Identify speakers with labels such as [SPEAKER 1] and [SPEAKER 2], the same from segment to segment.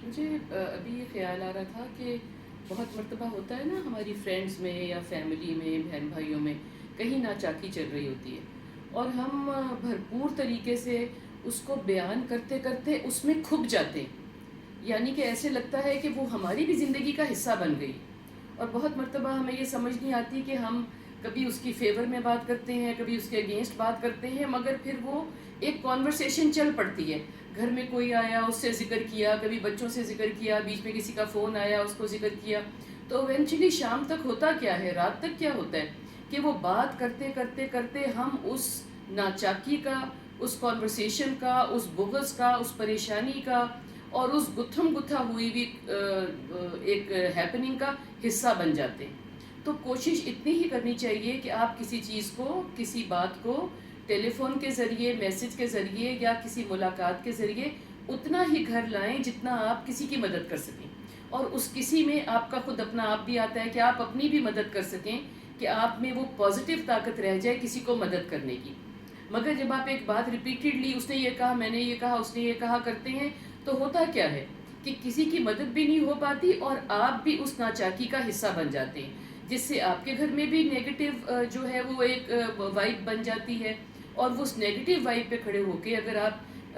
[SPEAKER 1] مجھے ابھی یہ خیال آ رہا تھا کہ بہت مرتبہ ہوتا ہے نا ہماری فرینڈس میں یا فیملی میں بہن بھائیوں میں کہیں ناچاکی چل رہی ہوتی ہے اور ہم بھرپور طریقے سے اس کو بیان کرتے کرتے اس میں کھپ جاتے ہیں. یعنی کہ ایسے لگتا ہے کہ وہ ہماری بھی زندگی کا حصہ بن گئی. اور بہت مرتبہ ہمیں یہ سمجھ نہیں آتی کہ ہم کبھی اس کی فیور میں بات کرتے ہیں, کبھی اس کے اگینسٹ بات کرتے ہیں, مگر پھر وہ ایک کانورسیشن چل پڑتی ہے. گھر میں کوئی آیا, اس سے ذکر کیا, کبھی بچوں سے ذکر کیا, بیچ میں کسی کا فون آیا, اس کو ذکر کیا. تو ایونچولی شام تک ہوتا کیا ہے, رات تک کیا ہوتا ہے کہ وہ بات کرتے کرتے کرتے ہم اس ناچاکی کا, اس کانورسیشن کا, اس بغض کا, اس پریشانی کا اور اس گتھم گتھا ہوئی بھی ایک ہیپننگ کا حصہ بن جاتے ہیں. تو کوشش اتنی ہی کرنی چاہیے کہ آپ کسی چیز کو, کسی بات کو ٹیلی فون کے ذریعے, میسج کے ذریعے یا کسی ملاقات کے ذریعے اتنا ہی گھر لائیں جتنا آپ کسی کی مدد کر سکیں. اور اس کسی میں آپ کا خود اپنا آپ بھی آتا ہے کہ آپ اپنی بھی مدد کر سکیں, کہ آپ میں وہ پازیٹیو طاقت رہ جائے کسی کو مدد کرنے کی. مگر جب آپ ایک بات ریپیٹیڈلی اس نے یہ کہا, میں نے یہ کہا, اس نے یہ کہا کرتے ہیں, تو ہوتا کیا ہے کہ کسی کی مدد بھی نہیں ہو پاتی اور آپ بھی اس ناچاکی کا حصہ بن جاتے ہیں, جس سے آپ کے گھر میں بھی نیگیٹو جو ہے وہ ایک وائب بن جاتی ہے. اور وہ اس نیگیٹو وائب پہ کھڑے ہو کے اگر آپ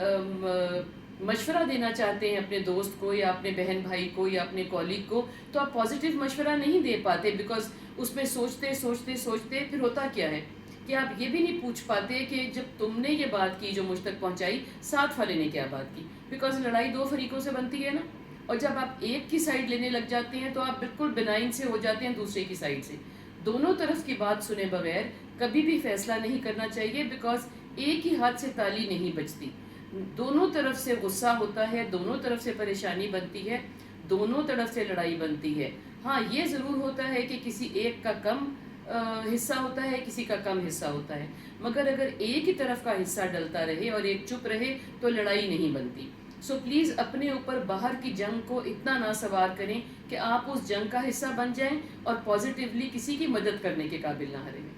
[SPEAKER 1] مشورہ دینا چاہتے ہیں اپنے دوست کو یا اپنے بہن بھائی کو یا اپنے کولیگ کو, تو آپ پازیٹیو مشورہ نہیں دے پاتے, بیکاز اس میں سوچتے سوچتے سوچتے پھر ہوتا کیا ہے کہ آپ یہ بھی نہیں پوچھ پاتے کہ جب تم نے یہ بات کی جو مجھ تک پہنچائی, ساتھ والے نے کیا بات کی. بیکاز لڑائی دو فریقوں سے بنتی ہے نا, اور جب آپ ایک کی سائڈ لینے لگ جاتے ہیں تو آپ بالکل بنائن سے ہو جاتے ہیں دوسرے کی سائڈ سے. دونوں طرف کی بات سنے بغیر کبھی بھی فیصلہ نہیں کرنا چاہیے, بیکاز ایک ہی ہاتھ سے تالی نہیں بجتی. دونوں طرف سے غصہ ہوتا ہے, دونوں طرف سے پریشانی بنتی ہے, دونوں طرف سے لڑائی بنتی ہے. ہاں یہ ضرور ہوتا ہے کہ کسی ایک کا کم حصہ ہوتا ہے, کسی کا کم حصہ ہوتا ہے, مگر اگر ایک ہی طرف کا حصہ ڈلتا رہے اور ایک چپ رہے تو لڑائی نہیں بنتی. سو پلیز اپنے اوپر باہر کی جنگ کو اتنا نہ سوار کریں کہ آپ اس جنگ کا حصہ بن جائیں اور پازیٹیولی کسی کی مدد کرنے کے قابل نہ رہیں.